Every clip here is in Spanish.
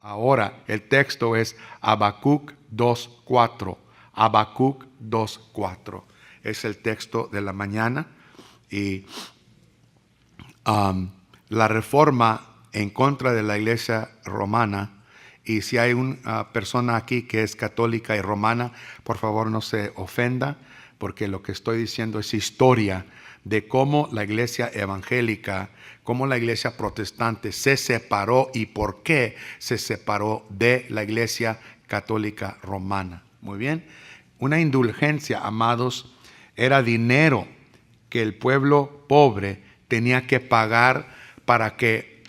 Ahora, el texto es Habacuc 2:4. Habacuc 2:4. Es el texto de la mañana. Y la reforma en contra de la iglesia romana. Y si hay una persona aquí que es católica y romana, por favor no se ofenda, porque lo que estoy diciendo es historia de cómo la iglesia evangélica, cómo la iglesia protestante se separó y por qué se separó de la iglesia católica romana. Muy bien. Una indulgencia, amados, era dinero que el pueblo pobre tenía que pagar para que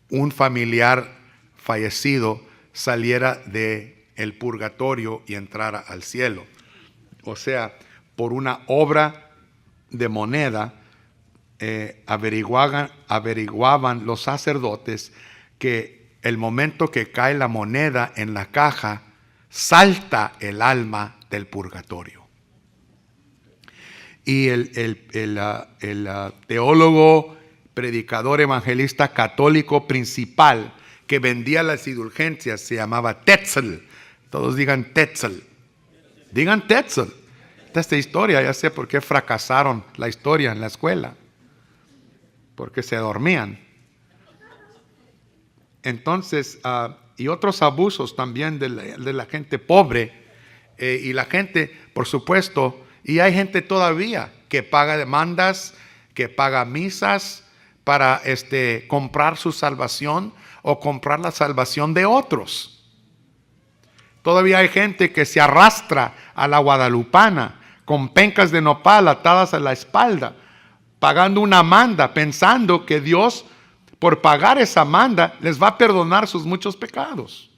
un familiar fallecido saliera del purgatorio y entrara al cielo. O sea, por una obra de moneda, averiguaban los sacerdotes que el momento que cae la moneda en la caja, salta el alma del purgatorio. Y el teólogo, predicador evangelista católico principal que vendía las indulgencias se llamaba Tetzel. Todos digan Tetzel. Digan Tetzel. Esta historia, ya sé por qué fracasaron la historia en la escuela. Porque se dormían. Entonces, y otros abusos también de la gente pobre. Y la gente, por supuesto, y hay gente todavía que paga demandas, que paga misas para comprar su salvación o comprar la salvación de otros. Todavía hay gente que se arrastra a la guadalupana con pencas de nopal atadas a la espalda, pagando una manda, pensando que Dios, por pagar esa manda, les va a perdonar sus muchos pecados.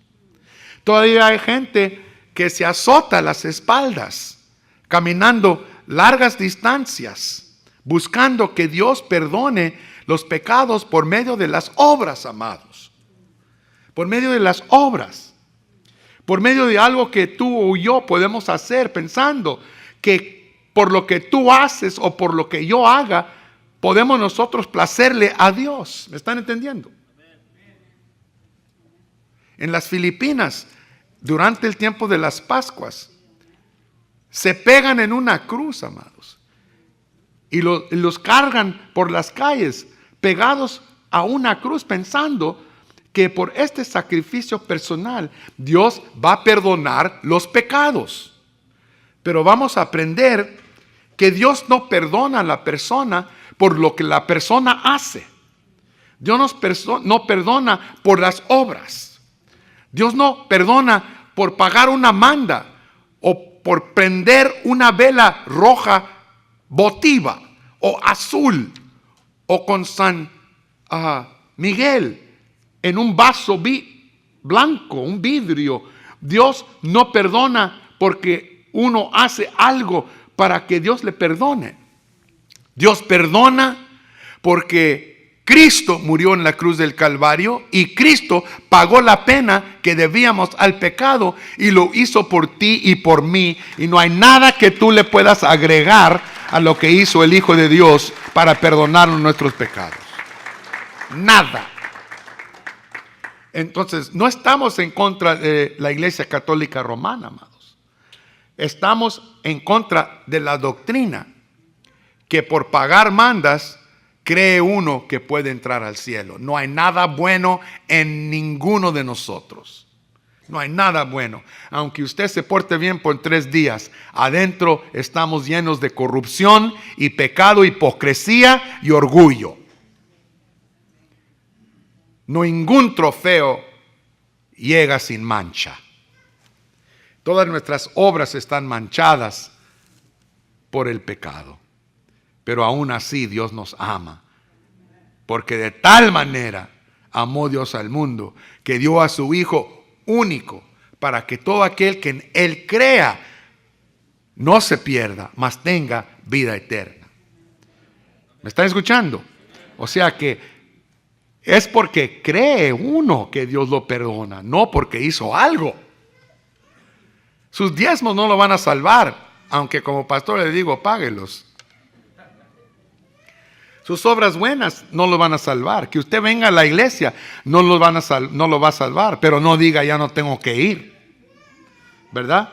Todavía hay gente que se azota las espaldas, caminando largas distancias, buscando que Dios perdone los pecados por medio de las obras, amados. Por medio de las obras. Por medio de algo que tú o yo podemos hacer, pensando que por lo que tú haces o por lo que yo haga, podemos nosotros placerle a Dios. ¿Me están entendiendo? En las Filipinas, durante el tiempo de las Pascuas, se pegan en una cruz, amados. Y los cargan por las calles, pegados a una cruz, pensando que por este sacrificio personal Dios va a perdonar los pecados. Pero vamos a aprender que Dios no perdona a la persona por lo que la persona hace. Dios no perdona por las obras. Dios no perdona por pagar una manda o por prender una vela roja votiva o azul o con San Miguel en un vaso blanco, un vidrio. Dios no perdona porque uno hace algo para que Dios le perdone. Dios perdona porque Cristo murió en la cruz del Calvario y Cristo pagó la pena que debíamos al pecado y lo hizo por ti y por mí. Y no hay nada que tú le puedas agregar a lo que hizo el Hijo de Dios para perdonarnos nuestros pecados. Nada. Entonces, no estamos en contra de la Iglesia Católica Romana, amados. Estamos en contra de la doctrina que por pagar mandas cree uno que puede entrar al cielo. No hay nada bueno en ninguno de nosotros. No hay nada bueno. Aunque usted se porte bien por 3 días, adentro estamos llenos de corrupción y pecado, hipocresía y orgullo. Ningún trofeo llega sin mancha. Todas nuestras obras están manchadas por el pecado. Pero aún así Dios nos ama. Porque de tal manera amó Dios al mundo que dio a su Hijo único para que todo aquel que en Él crea no se pierda, mas tenga vida eterna. ¿Me están escuchando? O sea que es porque cree uno que Dios lo perdona, no porque hizo algo. Sus diezmos no lo van a salvar, aunque como pastor le digo, páguelos. Sus obras buenas no lo van a salvar. Que usted venga a la iglesia no lo va a salvar. Pero no diga ya no tengo que ir. ¿Verdad?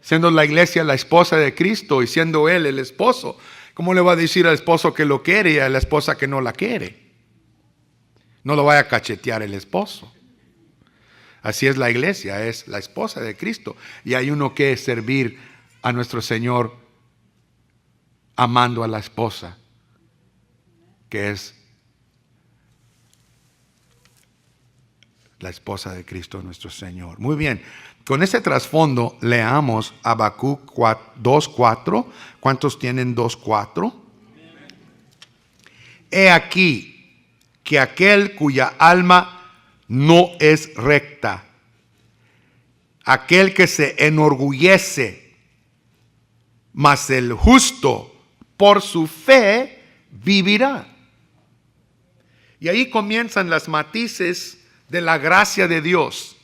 Siendo la iglesia la esposa de Cristo y siendo Él el esposo. ¿Cómo le va a decir al esposo que lo quiere y a la esposa que no la quiere? No lo vaya a cachetear el esposo. Así es la iglesia, es la esposa de Cristo. Y hay uno que servir a nuestro Señor amando a la esposa, que es la esposa de Cristo nuestro Señor. Muy bien, con ese trasfondo leamos Habacuc 2:4. ¿Cuántos tienen 2:4? He aquí que aquel cuya alma no es recta, aquel que se enorgullece, mas el justo por su fe vivirá. Y ahí comienzan las matices de la gracia de Dios.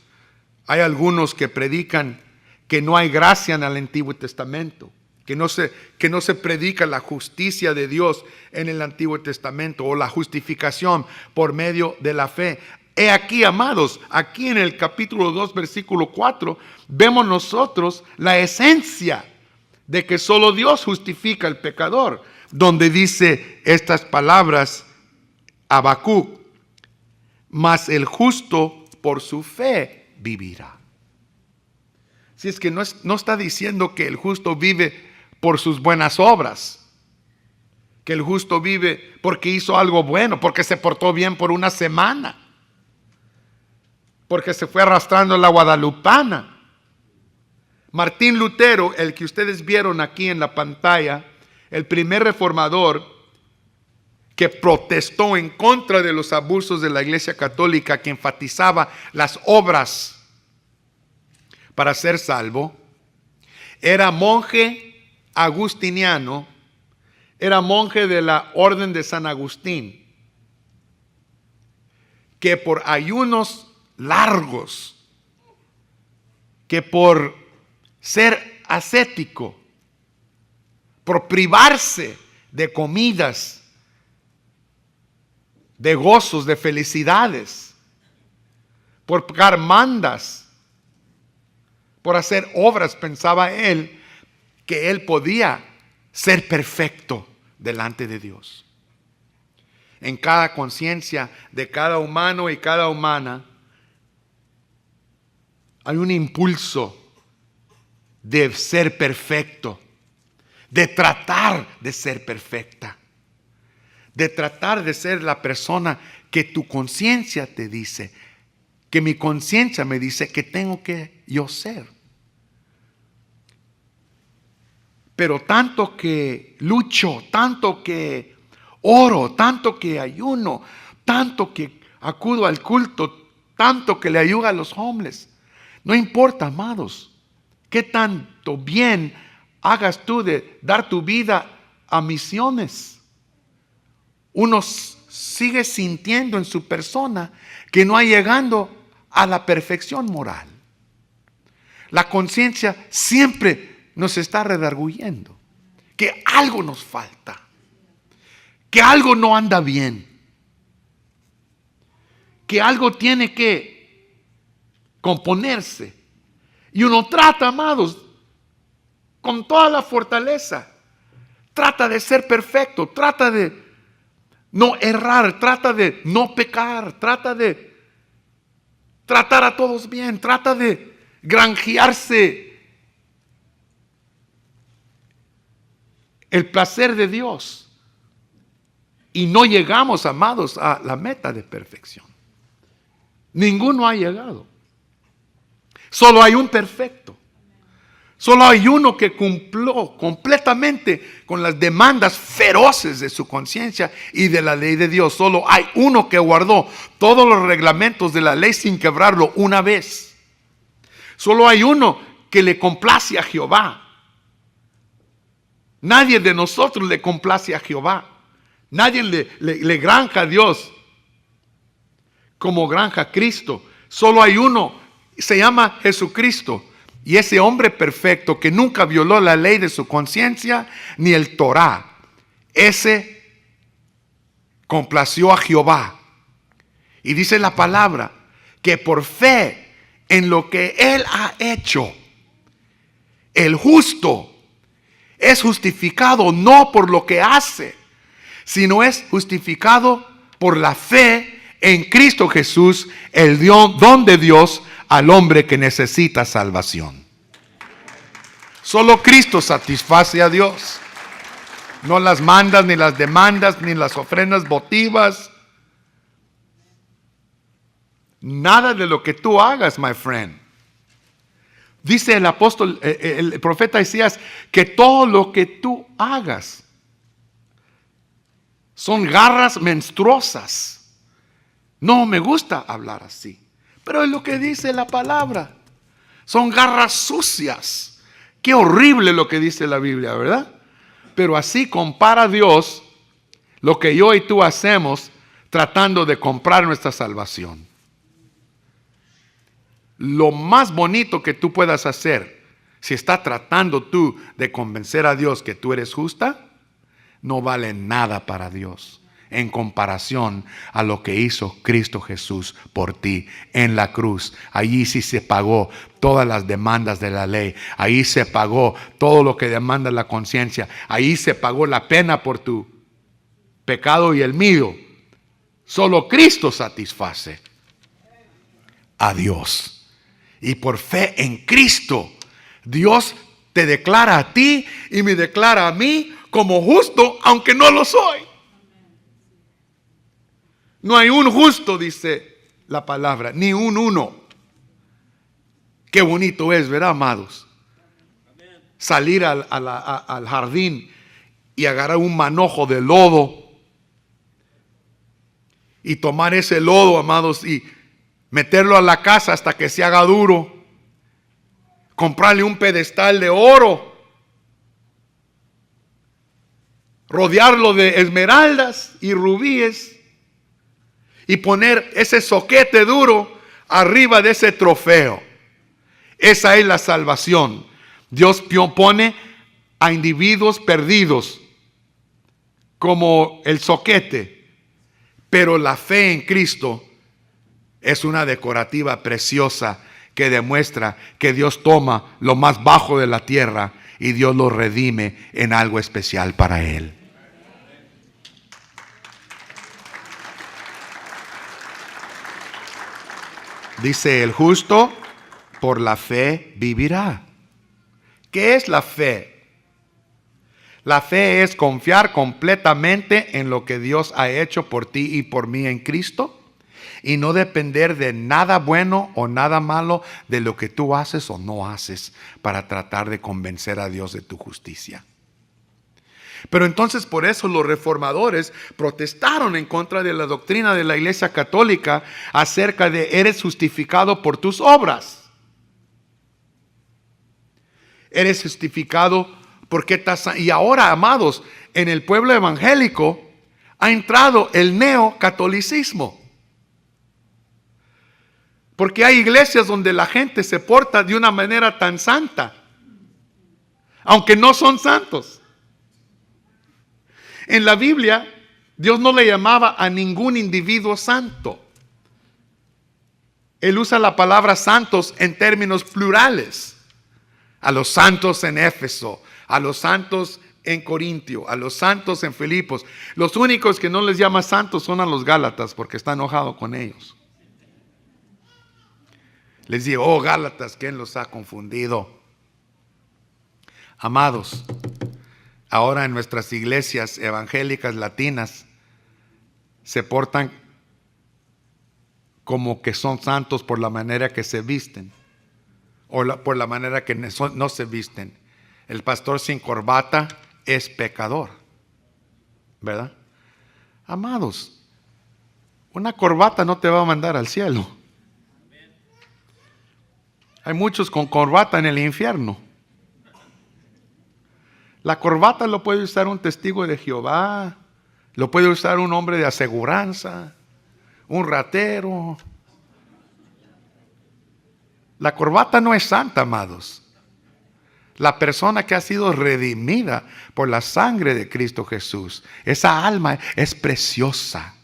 Hay algunos que predican que no hay gracia en el Antiguo Testamento, que no se predica la justicia de Dios en el Antiguo Testamento o la justificación por medio de la fe. He aquí, amados, aquí en el capítulo 2, versículo 4, vemos nosotros la esencia de que solo Dios justifica al pecador, donde dice estas palabras Habacuc: mas el justo por su fe vivirá. Si es que no está diciendo que el justo vive por sus buenas obras, que el justo vive porque hizo algo bueno, porque se portó bien por una semana, porque se fue arrastrando la guadalupana. Martín Lutero, el que ustedes vieron aquí en la pantalla, el primer reformador que protestó en contra de los abusos de la Iglesia Católica, que enfatizaba las obras para ser salvo, era monje agustiniano, era monje de la Orden de San Agustín, que por ayunos largos, que por ser ascético, por privarse de comidas, de gozos, de felicidades, por pagar mandas, por hacer obras, pensaba él que él podía ser perfecto delante de Dios. En cada conciencia de cada humano y cada humana hay un impulso de ser perfecto, de tratar de ser perfecta, de tratar de ser la persona que tu conciencia te dice, que mi conciencia me dice que tengo que yo ser. Pero tanto que lucho, tanto que oro, tanto que ayuno, tanto que acudo al culto, tanto que le ayudo a los hombres, no importa, amados, qué tanto bien hagas tú de dar tu vida a misiones. Uno sigue sintiendo en su persona que no ha llegado a la perfección moral. La conciencia siempre nos está redarguyendo que algo nos falta, que algo no anda bien, que algo tiene que componerse. Y uno trata, amados, con toda la fortaleza, trata de ser perfecto, trata de no errar, trata de no pecar, trata de tratar a todos bien, trata de granjearse el placer de Dios. Y no llegamos, amados, a la meta de perfección. Ninguno ha llegado. Solo hay un perfecto. Solo hay uno que cumplió completamente con las demandas feroces de su conciencia y de la ley de Dios. Solo hay uno que guardó todos los reglamentos de la ley sin quebrarlo una vez. Solo hay uno que le complace a Jehová. Nadie de nosotros le complace a Jehová. Nadie le granja a Dios como granja a Cristo. Solo hay uno, se llama Jesucristo. Y ese hombre perfecto que nunca violó la ley de su conciencia ni el Torah, ese complació a Jehová. Y dice la palabra que por fe en lo que Él ha hecho, el justo es justificado no por lo que hace, sino es justificado por la fe en Cristo Jesús, el don de Dios al hombre que necesita salvación. Solo Cristo satisface a Dios. No las mandas, ni las demandas, ni las ofrendas votivas. Nada de lo que tú hagas, my friend. Dice el apóstol, el profeta Isaías, que todo lo que tú hagas son garras menstruosas. No me gusta hablar así, pero es lo que dice la palabra. Son garras sucias. Qué horrible lo que dice la Biblia, ¿verdad? Pero así compara Dios lo que yo y tú hacemos tratando de comprar nuestra salvación. Lo más bonito que tú puedas hacer, si estás tratando tú de convencer a Dios que tú eres justa, no vale nada para Dios en comparación a lo que hizo Cristo Jesús por ti en la cruz. Allí sí se pagó todas las demandas de la ley. Ahí se pagó todo lo que demanda la conciencia. Ahí se pagó la pena por tu pecado y el mío. Solo Cristo satisface a Dios. Y por fe en Cristo, Dios te declara a ti y me declara a mí como justo, aunque no lo soy. No hay un justo, dice la palabra, ni un uno. Qué bonito es, ¿verdad, amados? Salir al jardín y agarrar un manojo de lodo y tomar ese lodo, amados, y meterlo a la casa hasta que se haga duro. Comprarle un pedestal de oro. Rodearlo de esmeraldas y rubíes. Y poner ese soquete duro arriba de ese trofeo. Esa es la salvación. Dios pone a individuos perdidos como el soquete. Pero la fe en Cristo es una decorativa preciosa que demuestra que Dios toma lo más bajo de la tierra y Dios lo redime en algo especial para Él. Dice el justo, por la fe vivirá. ¿Qué es la fe? La fe es confiar completamente en lo que Dios ha hecho por ti y por mí en Cristo y no depender de nada bueno o nada malo de lo que tú haces o no haces para tratar de convencer a Dios de tu justicia. Pero entonces por eso los reformadores protestaron en contra de la doctrina de la Iglesia Católica acerca de eres justificado por tus obras. Eres justificado porque estás... Y ahora, amados, en el pueblo evangélico ha entrado el neocatolicismo. Porque hay iglesias donde la gente se porta de una manera tan santa, aunque no son santos. En la Biblia, Dios no le llamaba a ningún individuo santo. Él usa la palabra santos en términos plurales. A los santos en Éfeso, a los santos en Corintio, a los santos en Filipos. Los únicos que no les llama santos son a los Gálatas porque está enojado con ellos. Les digo, oh Gálatas, ¿quién los ha confundido? Amados, ahora en nuestras iglesias evangélicas latinas se portan como que son santos por la manera que se visten o por la manera que no se visten. El pastor sin corbata es pecador, ¿verdad? Amados, una corbata no te va a mandar al cielo. Hay muchos con corbata en el infierno. La corbata lo puede usar un testigo de Jehová, lo puede usar un hombre de aseguranza, un ratero. La corbata no es santa, amados. La persona que ha sido redimida por la sangre de Cristo Jesús, esa alma es preciosa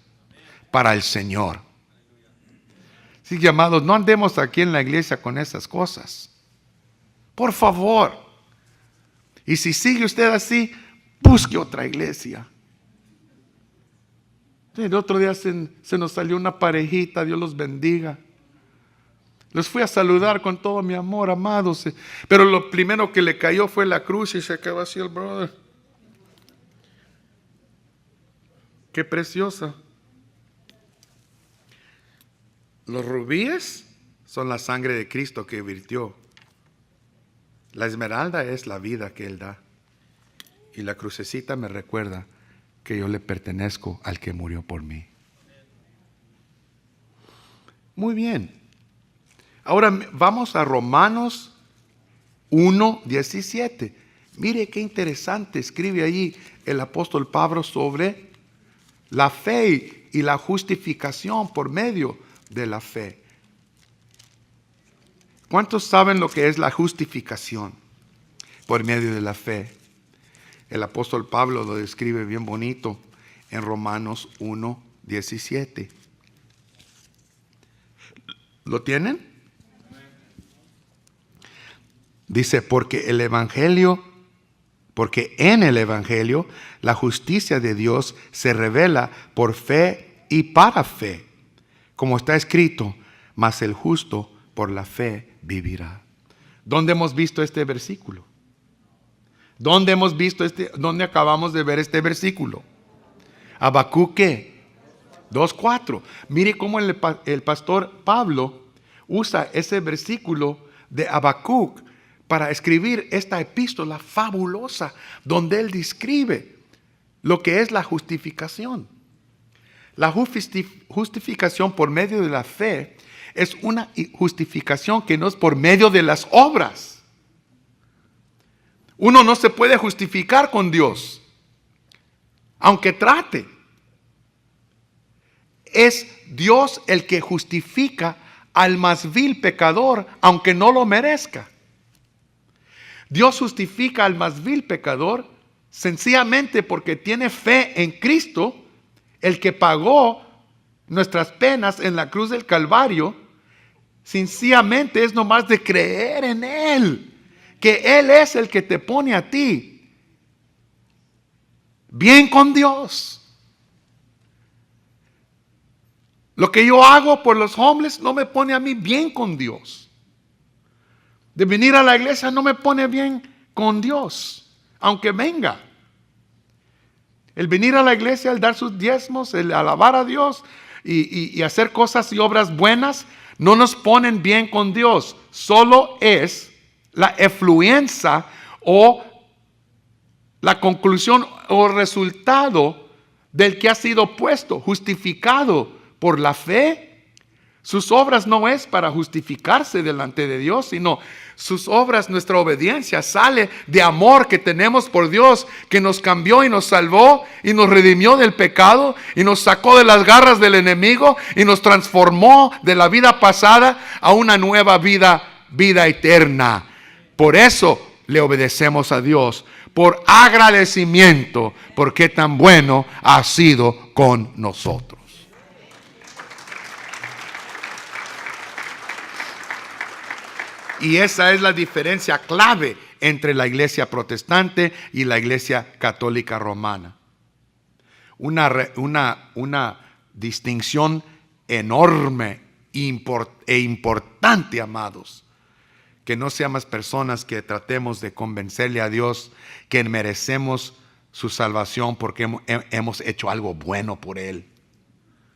para el Señor. Así que, amados, no andemos aquí en la iglesia con esas cosas. Por favor. Y si sigue usted así, busque otra iglesia. El otro día se nos salió una parejita, Dios los bendiga. Los fui a saludar con todo mi amor, amados. Pero lo primero que le cayó fue la cruz y se quedó así el brother. Qué preciosa. Los rubíes son la sangre de Cristo que virtió. La esmeralda es la vida que Él da. Y la crucecita me recuerda que yo le pertenezco al que murió por mí. Muy bien. Ahora vamos a Romanos 1:17. Mire qué interesante escribe allí el apóstol Pablo sobre la fe y la justificación por medio de la fe. ¿Cuántos saben lo que es la justificación por medio de la fe? El apóstol Pablo lo describe bien bonito en Romanos 1:17. ¿Lo tienen? Dice, porque en el Evangelio la justicia de Dios se revela por fe y para fe. Como está escrito, mas el justo por la fe vivirá. ¿Dónde hemos visto este versículo? ¿Dónde acabamos de ver este versículo? Habacuc 2:4. Mire cómo el pastor Pablo usa ese versículo de Habacuc para escribir esta epístola fabulosa donde él describe lo que es la justificación. La justificación por medio de la fe es una justificación que no es por medio de las obras. Uno no se puede justificar con Dios, aunque trate. Es Dios el que justifica al más vil pecador, aunque no lo merezca. Dios justifica al más vil pecador sencillamente porque tiene fe en Cristo, el que pagó nuestras penas en la cruz del Calvario. Sencillamente es nomás de creer en Él, que Él es el que te pone a ti bien con Dios. Lo que yo hago por los homeless no me pone a mí bien con Dios. De venir a la iglesia no me pone bien con Dios, aunque venga. El venir a la iglesia, el dar sus diezmos, el alabar a Dios y hacer cosas y obras buenas, no nos ponen bien con Dios. Solo es la efluencia o la conclusión o resultado del que ha sido puesto, justificado por la fe. Sus obras no es para justificarse delante de Dios, sino sus obras, nuestra obediencia sale de amor que tenemos por Dios, que nos cambió y nos salvó y nos redimió del pecado y nos sacó de las garras del enemigo y nos transformó de la vida pasada a una nueva vida eterna. Por eso le obedecemos a Dios, por agradecimiento, porque tan bueno ha sido con nosotros. Y esa es la diferencia clave entre la iglesia protestante y la iglesia católica romana. Una distinción enorme e importante, amados. Que no seamos personas que tratemos de convencerle a Dios que merecemos su salvación porque hemos hecho algo bueno por Él.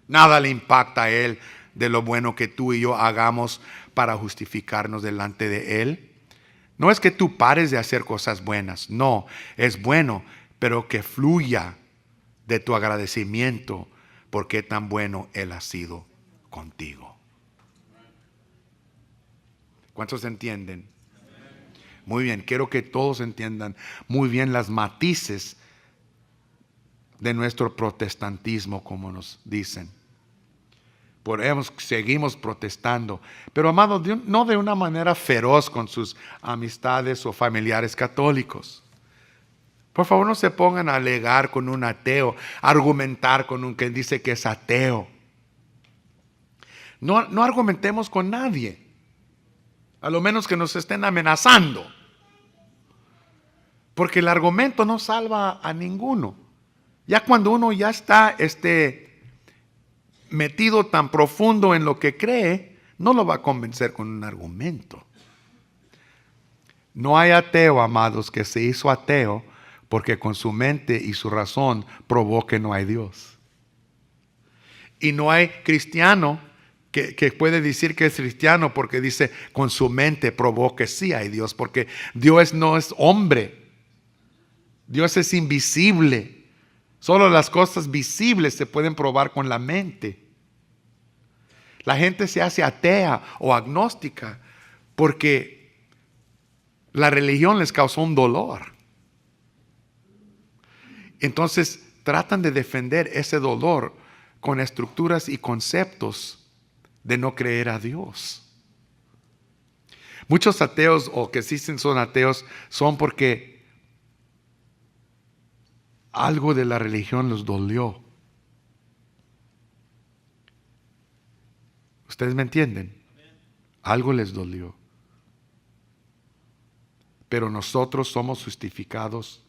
Nada le impacta a Él de lo bueno que tú y yo hagamos para justificarnos delante de Él. No es que tú pares de hacer cosas buenas, no, es bueno, pero que fluya de tu agradecimiento porque tan bueno Él ha sido contigo. ¿Cuántos entienden? Muy bien, quiero que todos entiendan muy bien las matices de nuestro protestantismo, como nos dicen. seguimos protestando. Pero amados, no de una manera feroz con sus amistades o familiares católicos. Por favor, no se pongan a alegar con un ateo, a argumentar con un que dice que es ateo. No argumentemos con nadie, a lo menos que nos estén amenazando. Porque el argumento no salva a ninguno. Ya cuando uno ya está metido tan profundo en lo que cree, no lo va a convencer con un argumento. No hay ateo, amados, que se hizo ateo porque con su mente y su razón probó que no hay Dios. Y no hay cristiano que puede decir que es cristiano porque dice con su mente probó que sí hay Dios, porque Dios no es hombre. Dios es invisible. Solo las cosas visibles se pueden probar con la mente. La gente se hace atea o agnóstica porque la religión les causó un dolor. Entonces tratan de defender ese dolor con estructuras y conceptos de no creer a Dios. Muchos ateos o que dicen son ateos son porque algo de la religión los dolió. ¿Ustedes me entienden? Algo les dolió. Pero nosotros somos justificados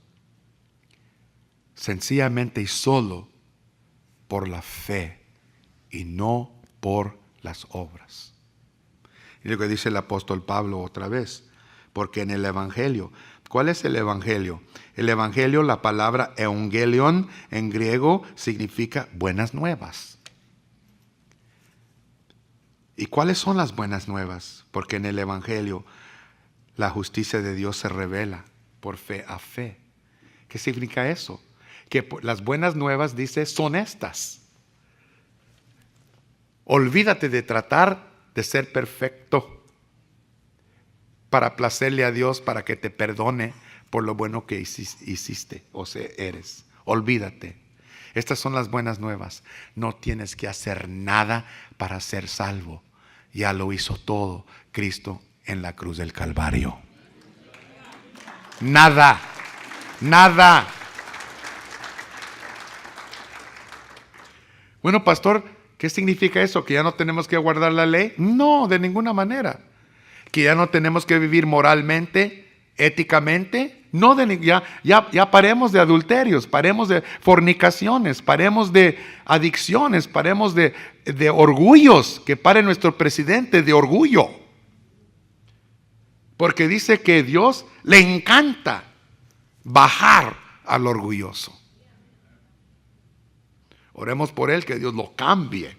sencillamente y solo por la fe y no por las obras. Y lo que dice el apóstol Pablo otra vez, porque en el Evangelio, ¿cuál es el Evangelio? El Evangelio, la palabra evangelion en griego significa buenas nuevas. ¿Y cuáles son las buenas nuevas? Porque en el Evangelio la justicia de Dios se revela por fe a fe. ¿Qué significa eso? Que las buenas nuevas, dice, son estas. Olvídate de tratar de ser perfecto para placerle a Dios, para que te perdone por lo bueno que hiciste o eres. Olvídate. Estas son las buenas nuevas. No tienes que hacer nada para ser salvo. Ya lo hizo todo Cristo en la cruz del Calvario. Nada. Nada. Bueno, pastor, ¿qué significa eso? ¿Que ya no tenemos que guardar la ley? No, de ninguna manera. ¿Que ya no tenemos que vivir moralmente, éticamente? No, ya paremos de adulterios, paremos de fornicaciones, paremos de adicciones, paremos de orgullos, que pare nuestro presidente de orgullo. Porque dice que Dios le encanta bajar al orgulloso. Oremos por él, que Dios lo cambie.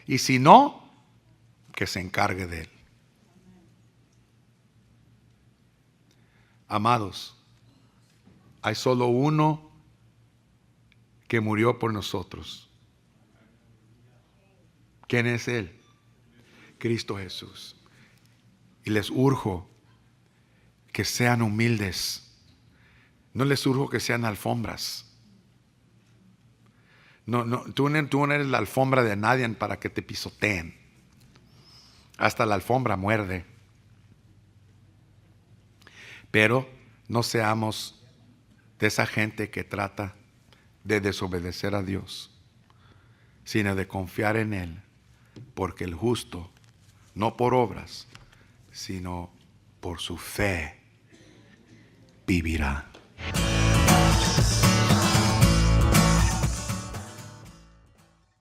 Y si no, que se encargue de él. Amados, hay solo uno que murió por nosotros. ¿Quién es él? Cristo Jesús. Y les urjo que sean humildes. No les urjo que sean alfombras. Tú no eres la alfombra de nadie para que te pisoteen. Hasta la alfombra muerde. Pero no seamos de esa gente que trata de desobedecer a Dios, sino de confiar en Él, porque el justo, no por obras, sino por su fe, vivirá.